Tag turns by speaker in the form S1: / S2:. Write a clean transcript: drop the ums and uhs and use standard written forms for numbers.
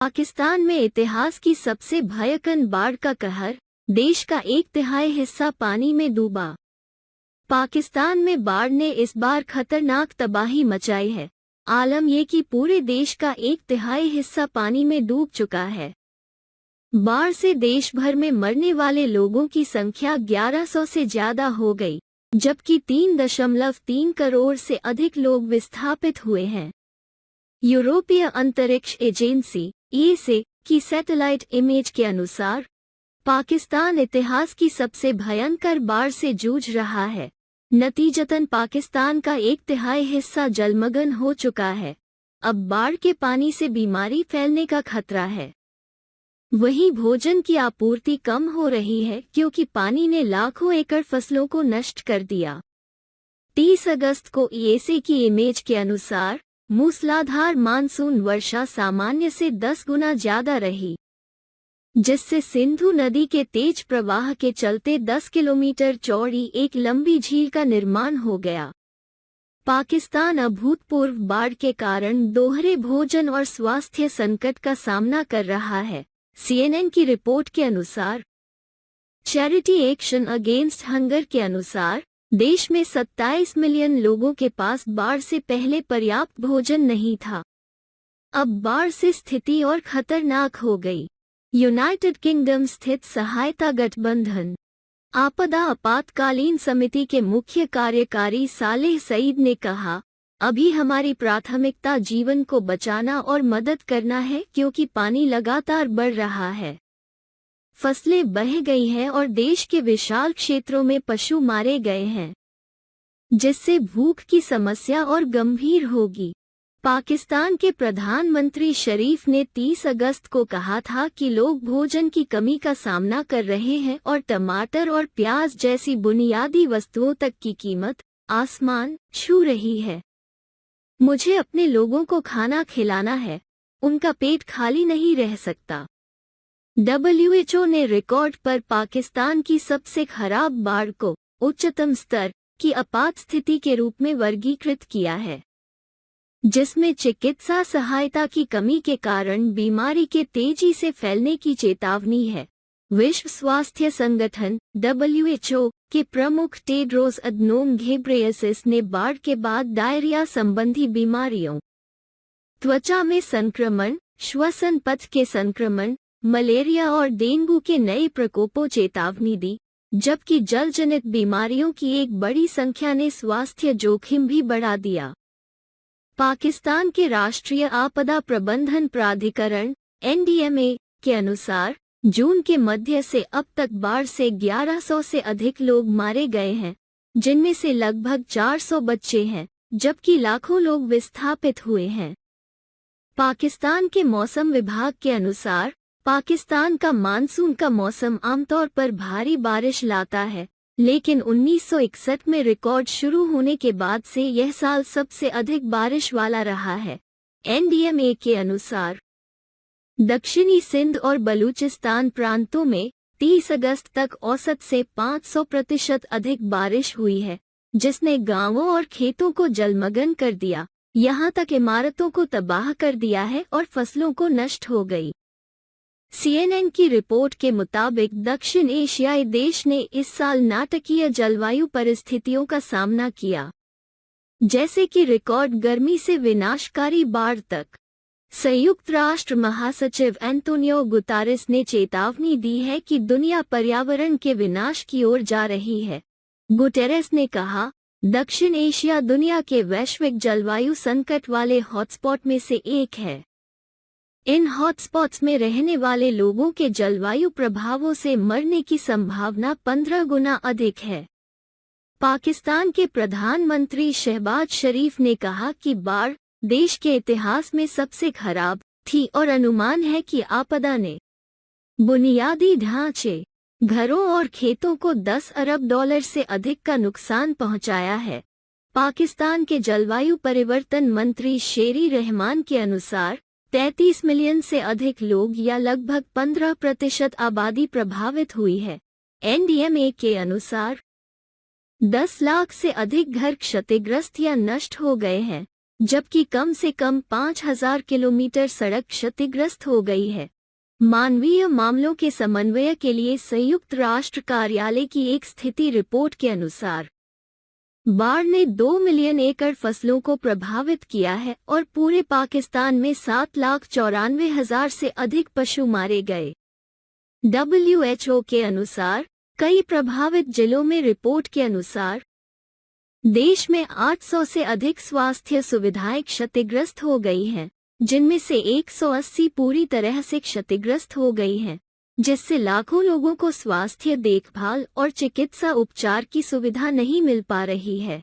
S1: पाकिस्तान में इतिहास की सबसे भयंकर बाढ़ का कहर, देश का 1/3 हिस्सा पानी में डूबा। पाकिस्तान में बाढ़ ने इस बार खतरनाक तबाही मचाई है। आलम ये कि पूरे देश का 1/3 हिस्सा पानी में डूब चुका है। बाढ़ से देश भर में मरने वाले लोगों की संख्या 1100 से ज्यादा हो गई, जबकि 3.3 करोड़ से अधिक लोग विस्थापित हुए हैं। यूरोपीय अंतरिक्ष एजेंसी (ईएसए) की सैटेलाइट इमेज के अनुसार पाकिस्तान इतिहास की सबसे भयंकर बाढ़ से जूझ रहा है। नतीजतन पाकिस्तान का 1/3 हिस्सा जलमग्न हो चुका है। अब बाढ़ के पानी से बीमारी फैलने का खतरा है। वहीं भोजन की आपूर्ति कम हो रही है क्योंकि पानी ने लाखों एकड़ फसलों को नष्ट कर दिया। 30 अगस्त को ईएसए की इमेज के अनुसार मूसलाधार मानसून वर्षा सामान्य से 10 गुना ज्यादा रही, जिससे सिंधु नदी के तेज प्रवाह के चलते 10 किलोमीटर चौड़ी एक लंबी झील का निर्माण हो गया। पाकिस्तान अभूतपूर्व बाढ़ के कारण दोहरे भोजन और स्वास्थ्य संकट का सामना कर रहा है। CNN की रिपोर्ट के अनुसार चैरिटी एक्शन अगेंस्ट हंगर के अनुसार देश में 27 मिलियन लोगों के पास बाढ़ से पहले पर्याप्त भोजन नहीं था। अब बाढ़ से स्थिति और खतरनाक हो गई। यूनाइटेड किंगडम स्थित सहायता गठबंधन आपदा आपातकालीन समिति के मुख्य कार्यकारी सालेह सईद ने कहा, अभी हमारी प्राथमिकता जीवन को बचाना और मदद करना है क्योंकि पानी लगातार बढ़ रहा है। फसलें बह गई हैं और देश के विशाल क्षेत्रों में पशु मारे गए हैं, जिससे भूख की समस्या और गंभीर होगी। पाकिस्तान के प्रधानमंत्री शरीफ ने 30 अगस्त को कहा था कि लोग भोजन की कमी का सामना कर रहे हैं और टमाटर और प्याज जैसी बुनियादी वस्तुओं तक की कीमत आसमान छू रही है। मुझे अपने लोगों को खाना खिलाना है, उनका पेट खाली नहीं रह सकता। WHO ने रिकॉर्ड पर पाकिस्तान की सबसे खराब बाढ़ को उच्चतम स्तर की आपात स्थिति के रूप में वर्गीकृत किया है, जिसमें चिकित्सा सहायता की कमी के कारण बीमारी के तेजी से फैलने की चेतावनी है। विश्व स्वास्थ्य संगठन WHO के प्रमुख टेड्रोस अदनोम घेब्रेयेसस ने बाढ़ के बाद डायरिया संबंधी बीमारियों, त्वचा में संक्रमण, श्वसन पथ के संक्रमण, मलेरिया और डेंगू के नए प्रकोपों चेतावनी दी, जबकि जलजनित बीमारियों की एक बड़ी संख्या ने स्वास्थ्य जोखिम भी बढ़ा दिया। पाकिस्तान के राष्ट्रीय आपदा प्रबंधन प्राधिकरण NDMA के अनुसार जून के मध्य से अब तक बाढ़ से 1100 से अधिक लोग मारे गए हैं, जिनमें से लगभग 400 बच्चे हैं, जबकि लाखों लोग विस्थापित हुए हैं। पाकिस्तान के मौसम विभाग के अनुसार पाकिस्तान का मानसून का मौसम आमतौर पर भारी बारिश लाता है, लेकिन 1961 में रिकॉर्ड शुरू होने के बाद से यह साल सबसे अधिक बारिश वाला रहा है। NDMA के अनुसार दक्षिणी सिंध और बलूचिस्तान प्रांतों में 30 अगस्त तक औसत से 500% अधिक बारिश हुई है, जिसने गांवों और खेतों को जलमग्न कर दिया, यहां तक इमारतों को तबाह कर दिया है और फसलों को नष्ट हो गई। CNN की रिपोर्ट के मुताबिक दक्षिण एशियाई देश ने इस साल नाटकीय जलवायु परिस्थितियों का सामना किया, जैसे कि रिकॉर्ड गर्मी से विनाशकारी बाढ़ तक। संयुक्त राष्ट्र महासचिव एंटोनियो गुतारेस ने चेतावनी दी है कि दुनिया पर्यावरण के विनाश की ओर जा रही है। गुटेरेस ने कहा, दक्षिण एशिया दुनिया के वैश्विक जलवायु संकट वाले हॉटस्पॉट में से एक है। इन हॉटस्पॉट्स में रहने वाले लोगों के जलवायु प्रभावों से मरने की संभावना 15 गुना अधिक है। पाकिस्तान के प्रधानमंत्री शहबाज शरीफ ने कहा कि बाढ़ देश के इतिहास में सबसे खराब थी और अनुमान है कि आपदा ने बुनियादी ढांचे, घरों और खेतों को $10 अरब से अधिक का नुकसान पहुंचाया है। पाकिस्तान के जलवायु परिवर्तन मंत्री शेरी रहमान के अनुसार 33 मिलियन से अधिक लोग या लगभग 15% आबादी प्रभावित हुई है। NDMA के अनुसार 10 लाख से अधिक घर क्षतिग्रस्त या नष्ट हो गए हैं। जबकि कम से कम 5,000 किलोमीटर सड़क क्षतिग्रस्त हो गई है। मानवीय मामलों के समन्वय के लिए संयुक्त राष्ट्र कार्यालय की एक स्थिति रिपोर्ट के अनुसार बाढ़ ने 2 मिलियन एकड़ फसलों को प्रभावित किया है और पूरे पाकिस्तान में 7,94,000 से अधिक पशु मारे गए। WHO के अनुसार कई प्रभावित जिलों में रिपोर्ट के अनुसार देश में 800 से अधिक स्वास्थ्य सुविधाएं क्षतिग्रस्त हो गई हैं, जिनमें से 180 पूरी तरह से क्षतिग्रस्त हो गई हैं, जिससे लाखों लोगों को स्वास्थ्य देखभाल और चिकित्सा उपचार की सुविधा नहीं मिल पा रही है।